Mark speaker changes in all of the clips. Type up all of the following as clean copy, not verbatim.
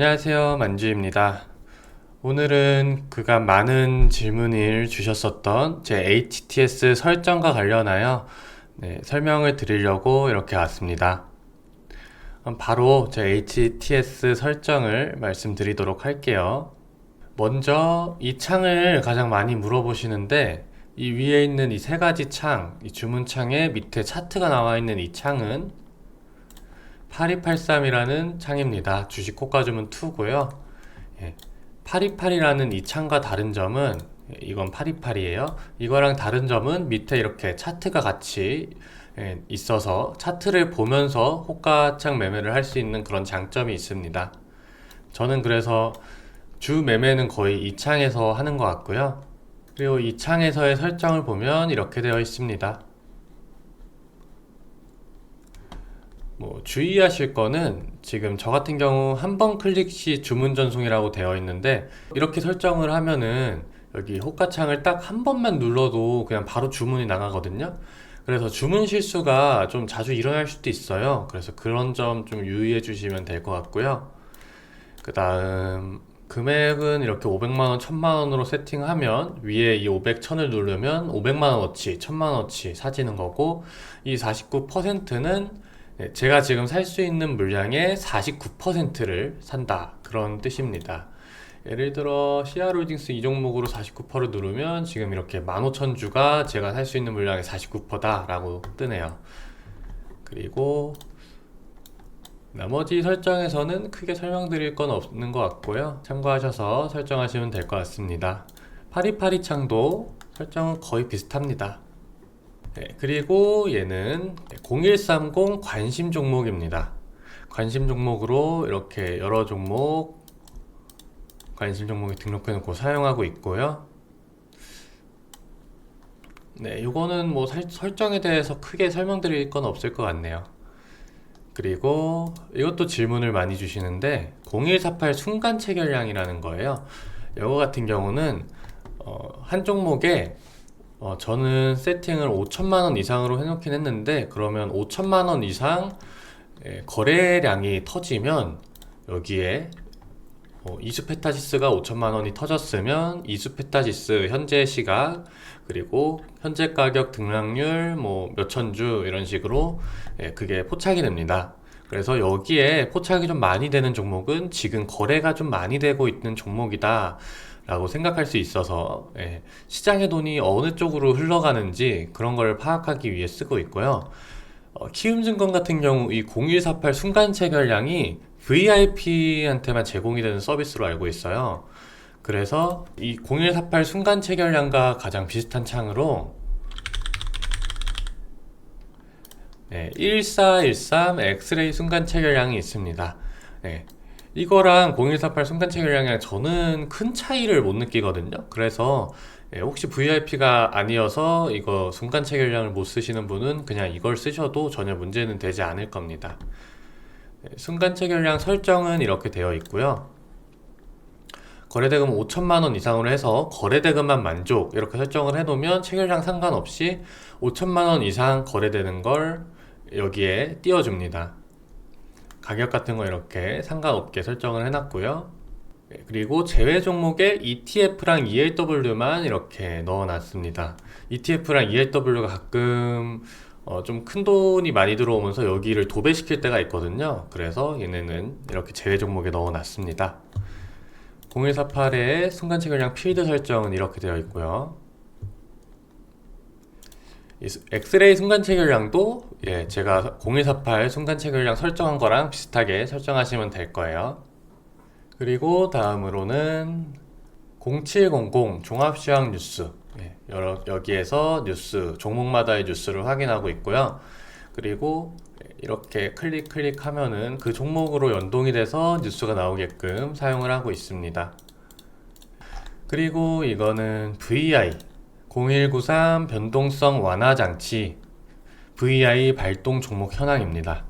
Speaker 1: 안녕하세요, 만주입니다. 오늘은 그간 많은 질문을 주셨었던 제 HTS 설정과 관련하여 설명을 드리려고 이렇게 왔습니다. 바로 제 HTS 설정을 말씀드리도록 할게요. 먼저 이 창을 가장 많이 물어보시는데, 이 위에 있는 이 세 가지 창, 이 주문창에 밑에 차트가 나와 있는 이 창은 8283이라는 창입니다. 주식 호가 주문 2고요. 828이라는 이 창과 다른 점은, 이건 828이에요. 이거랑 다른 점은 밑에 이렇게 차트가 같이 있어서 차트를 보면서 호가창 매매를 할 수 있는 그런 장점이 있습니다. 저는 그래서 주 매매는 거의 이 창에서 하는 것 같고요. 그리고 이 창에서의 설정을 보면 이렇게 되어 있습니다. 주의하실 거는, 지금 저 같은 경우 한 번 클릭 시 주문 전송이라고 되어 있는데, 이렇게 설정을 하면은 여기 호가창을 딱 한 번만 눌러도 그냥 바로 주문이 나가거든요. 그래서 주문 실수가 좀 자주 일어날 수도 있어요. 그래서 그런 점 좀 유의해 주시면 될 것 같고요. 그 다음 금액은 이렇게 500만원, 1000만원으로 세팅하면 위에 이 500, 1000을 누르면 500만원어치, 1000만원어치 사지는 거고, 이 49%는 제가 지금 살 수 있는 물량의 49%를 산다, 그런 뜻입니다. 예를 들어 CR홀딩스 이 종목으로 49%를 누르면 지금 이렇게 15,000주가 제가 살 수 있는 물량의 49%다 라고 뜨네요. 그리고 나머지 설정에서는 크게 설명드릴 건 없는 것 같고요. 참고하셔서 설정하시면 될 것 같습니다. 8282 창도 설정은 거의 비슷합니다. 그리고 얘는 0130 관심 종목입니다. 관심 종목으로 이렇게 여러 종목 관심 종목에 등록해 놓고 사용하고 있고요. 이거는 설정에 대해서 크게 설명드릴 건 없을 것 같네요. 그리고 이것도 질문을 많이 주시는데, 0148 순간 체결량이라는 거예요. 이거 같은 경우는 한 종목에 저는 세팅을 5천만원 이상으로 해놓긴 했는데, 그러면 5천만원 이상 거래량이 터지면 여기에 이수페타시스가 5천만원이 터졌으면 이수페타시스 현재 시각, 그리고 현재 가격 등락률 몇천 주 이런 식으로 그게 포착이 됩니다. 그래서 여기에 포착이 좀 많이 되는 종목은 지금 거래가 좀 많이 되고 있는 종목이다 라고 생각할 수 있어서, 시장의 돈이 어느 쪽으로 흘러가는지 그런 걸 파악하기 위해 쓰고 있고요. 키움증권 같은 경우 이 0148 순간 체결량이 VIP한테만 제공이 되는 서비스로 알고 있어요. 그래서 이 0148 순간 체결량과 가장 비슷한 창으로 1413 엑스레이 순간 체결량이 있습니다. 이거랑 0148 순간 체결량이랑 저는 큰 차이를 못 느끼거든요. 그래서 혹시 VIP가 아니어서 이거 순간 체결량을 못 쓰시는 분은 그냥 이걸 쓰셔도 전혀 문제는 되지 않을 겁니다. 순간 체결량 설정은 이렇게 되어 있고요. 거래대금 5천만원 이상으로 해서 거래대금만 만족, 이렇게 설정을 해놓으면 체결량 상관없이 5천만원 이상 거래되는 걸 여기에 띄워줍니다. 가격 같은 거 이렇게 상관없게 설정을 해놨고요. 그리고 제외 종목에 ETF랑 ELW만 이렇게 넣어놨습니다. ETF랑 ELW가 가끔 좀 큰 돈이 많이 들어오면서 여기를 도배시킬 때가 있거든요. 그래서 얘네는 이렇게 제외 종목에 넣어놨습니다. 0148의 순간 체결량 필드 설정은 이렇게 되어 있고요. 엑스레이 순간 체결량도 제가 0148 순간 체결량 설정한 거랑 비슷하게 설정하시면 될 거예요. 그리고 다음으로는 0700 종합시황 뉴스, 여기에서 뉴스, 종목마다의 뉴스를 확인하고 있고요. 그리고 이렇게 클릭하면은 그 종목으로 연동이 돼서 뉴스가 나오게끔 사용을 하고 있습니다. 그리고 이거는 VI 0193 변동성 완화 장치 VI 발동 종목 현황입니다.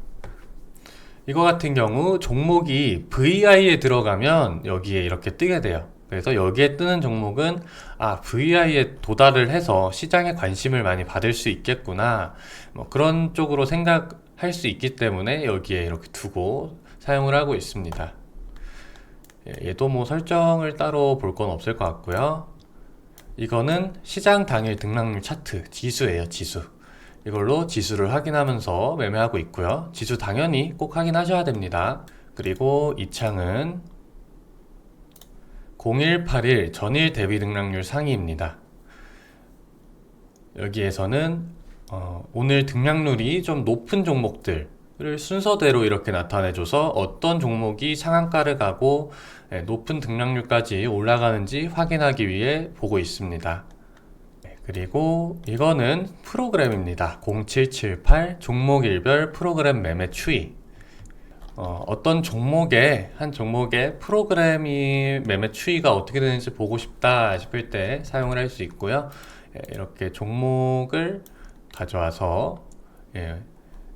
Speaker 1: 이거 같은 경우 종목이 VI에 들어가면 여기에 이렇게 뜨게 돼요. 그래서 여기에 뜨는 종목은 VI에 도달을 해서 시장에 관심을 많이 받을 수 있겠구나, 그런 쪽으로 생각할 수 있기 때문에 여기에 이렇게 두고 사용을 하고 있습니다. 얘도 뭐 설정을 따로 볼 건 없을 것 같고요. 이거는 시장 당일 등락률 차트 지수예요, 지수. 이걸로 지수를 확인하면서 매매하고 있고요. 지수 당연히 꼭 확인하셔야 됩니다. 그리고 이 창은 0181 전일 대비 등락률 상위입니다. 여기에서는 오늘 등락률이 좀 높은 종목들을 순서대로 이렇게 나타내줘서 어떤 종목이 상한가를 가고 높은 등락률까지 올라가는지 확인하기 위해 보고 있습니다. 그리고 이거는 프로그램입니다. 0778 종목일별 프로그램 매매 추이. 어떤 종목에 한 종목의 프로그램이 매매 추이가 어떻게 되는지 보고 싶다 싶을 때 사용을 할 수 있고요. 이렇게 종목을 가져와서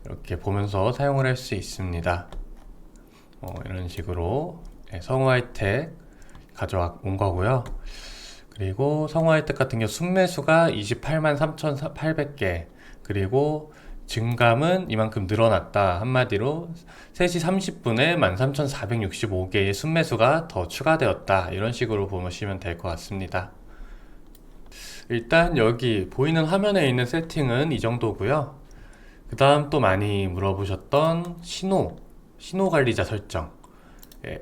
Speaker 1: 이렇게 보면서 사용을 할 수 있습니다. 이런 식으로 성우하이텍 가져온 거고요. 그리고 성우하이텍 같은 경우 순매수가 28만 3,800개, 그리고 증감은 이만큼 늘어났다. 한마디로 3시 30분에 13,465개의 순매수가 더 추가되었다. 이런 식으로 보시면 될 것 같습니다. 일단 여기 보이는 화면에 있는 세팅은 이 정도고요. 그 다음 또 많이 물어보셨던 신호 관리자 설정.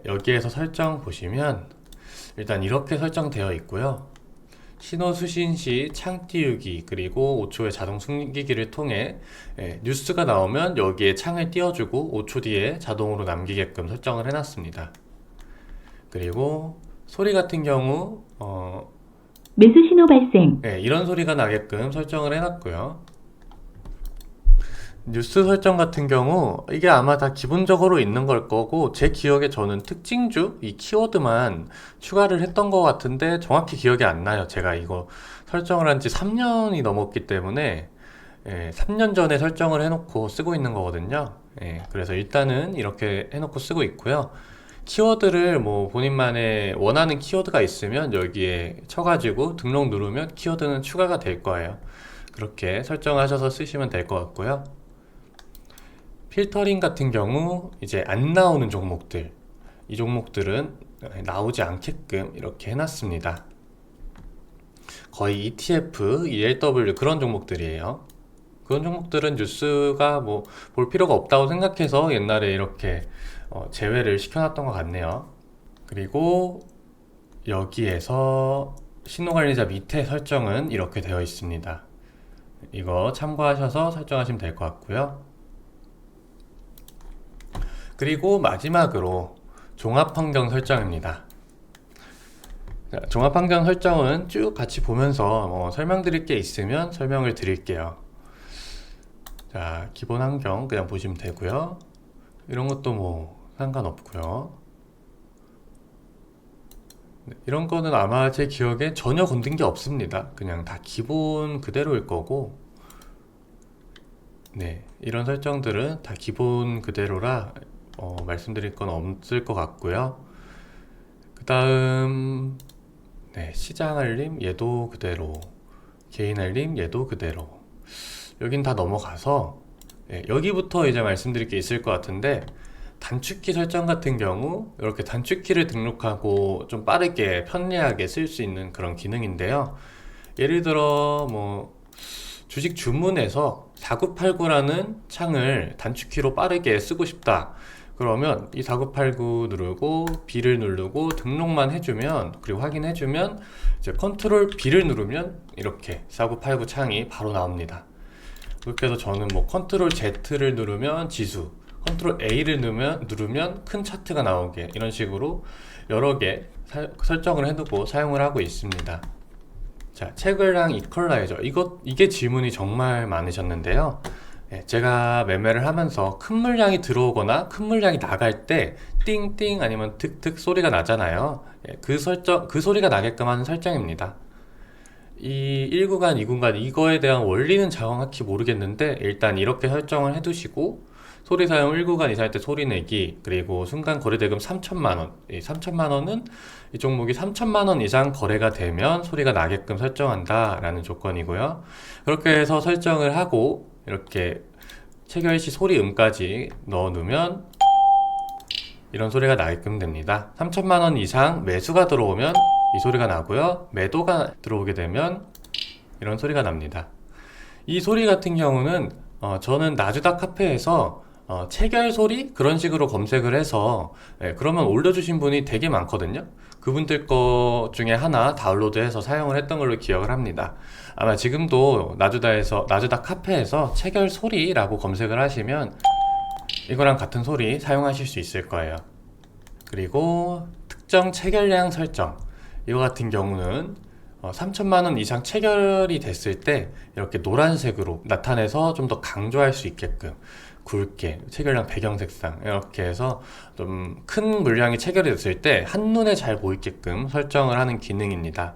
Speaker 1: 여기에서 설정 보시면 일단 이렇게 설정되어 있고요. 신호 수신 시 창 띄우기, 그리고 5초의 자동 숨기기를 통해 뉴스가 나오면 여기에 창을 띄워주고 5초 뒤에 자동으로 남기게끔 설정을 해놨습니다. 그리고 소리 같은 경우
Speaker 2: 매수 신호 발생.
Speaker 1: 이런 소리가 나게끔 설정을 해놨고요. 뉴스 설정 같은 경우 이게 아마 다 기본적으로 있는 걸 거고, 제 기억에 저는 특징주 이 키워드만 추가를 했던 것 같은데 정확히 기억이 안 나요. 제가 이거 설정을 한 지 3년이 넘었기 때문에 3년 전에 설정을 해놓고 쓰고 있는 거거든요. 그래서 일단은 이렇게 해놓고 쓰고 있고요. 키워드를 뭐 본인만의 원하는 키워드가 있으면 여기에 쳐가지고 등록 누르면 키워드는 추가가 될 거예요. 그렇게 설정하셔서 쓰시면 될 것 같고요. 필터링 같은 경우 이제 안 나오는 종목들, 이 종목들은 나오지 않게끔 이렇게 해놨습니다. 거의 ETF, ELW 그런 종목들이에요. 그런 종목들은 뉴스가 뭐 볼 필요가 없다고 생각해서 옛날에 이렇게 제외를 시켜놨던 것 같네요. 그리고 여기에서 신호관리자 밑에 설정은 이렇게 되어 있습니다. 이거 참고하셔서 설정하시면 될 것 같고요. 그리고 마지막으로 종합환경 설정입니다. 종합환경 설정은 쭉 같이 보면서 설명드릴 게 있으면 설명을 드릴게요. 자, 기본 환경 그냥 보시면 되고요. 이런 것도 뭐 상관없고요. 이런 거는 아마 제 기억에 전혀 건든 게 없습니다. 그냥 다 기본 그대로일 거고, 이런 설정들은 다 기본 그대로라 말씀드릴 건 없을 것 같고요. 그 다음 시장 알림 얘도 그대로, 개인 알림 얘도 그대로. 여긴 다 넘어가서 여기부터 이제 말씀드릴 게 있을 것 같은데, 단축키 설정 같은 경우 이렇게 단축키를 등록하고 좀 빠르게 편리하게 쓸 수 있는 그런 기능인데요. 예를 들어 뭐 주식 주문에서 4989라는 창을 단축키로 빠르게 쓰고 싶다. 그러면 이 4989 누르고 B를 누르고 등록만 해주면, 그리고 확인해주면 이제 컨트롤 B를 누르면 이렇게 4989 창이 바로 나옵니다. 그렇게 해서 저는 뭐 컨트롤 Z를 누르면 지수, 컨트롤 A를 누르면 큰 차트가 나오게, 이런 식으로 여러 개 설정을 해두고 사용을 하고 있습니다. 자, 체결량 이퀄라이저, 이게 질문이 정말 많으셨는데요. 제가 매매를 하면서 큰 물량이 들어오거나 큰 물량이 나갈 때 띵띵 아니면 득득 소리가 나잖아요. 그 소리가 나게끔 하는 설정입니다. 이 1구간, 2구간 이거에 대한 원리는 정확히 모르겠는데 일단 이렇게 설정을 해두시고, 소리 사용 1구간 이상일 때 소리 내기, 그리고 순간 거래대금 3천만원, 이 3천만원은 이 종목이 3천만원 이상 거래가 되면 소리가 나게끔 설정한다 라는 조건이고요. 그렇게 해서 설정을 하고 이렇게 체결 시 소리 음까지 넣어 놓으면 이런 소리가 나게끔 됩니다. 3천만 원 이상 매수가 들어오면 이 소리가 나고요. 매도가 들어오게 되면 이런 소리가 납니다. 이 소리 같은 경우는 저는 나주다 카페에서 체결 소리 그런 식으로 검색을 해서 그러면 올려주신 분이 되게 많거든요. 그분들 거 중에 하나 다운로드해서 사용을 했던 걸로 기억을 합니다. 아마 지금도 나주다 카페에서 체결 소리라고 검색을 하시면 이거랑 같은 소리 사용하실 수 있을 거예요. 그리고 특정 체결량 설정, 이거 같은 경우는 3천만 원 이상 체결이 됐을 때 이렇게 노란색으로 나타내서 좀 더 강조할 수 있게끔 굵게 체결량 배경 색상 이렇게 해서 좀 큰 물량이 체결이 됐을 때 한눈에 잘 보이게끔 설정을 하는 기능입니다.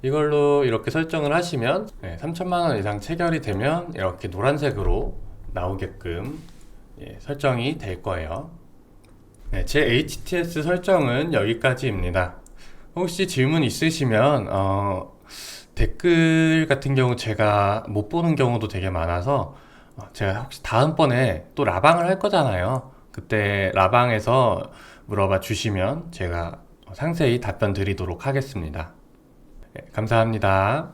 Speaker 1: 이걸로 이렇게 설정을 하시면 3천만 원 이상 체결이 되면 이렇게 노란색으로 나오게끔 설정이 될 거예요. 제 HTS 설정은 여기까지입니다. 혹시 질문 있으시면 댓글 같은 경우 제가 못 보는 경우도 되게 많아서 제가 혹시 다음번에 또 라방을 할 거잖아요. 그때 라방에서 물어봐 주시면 제가 상세히 답변 드리도록 하겠습니다. 감사합니다.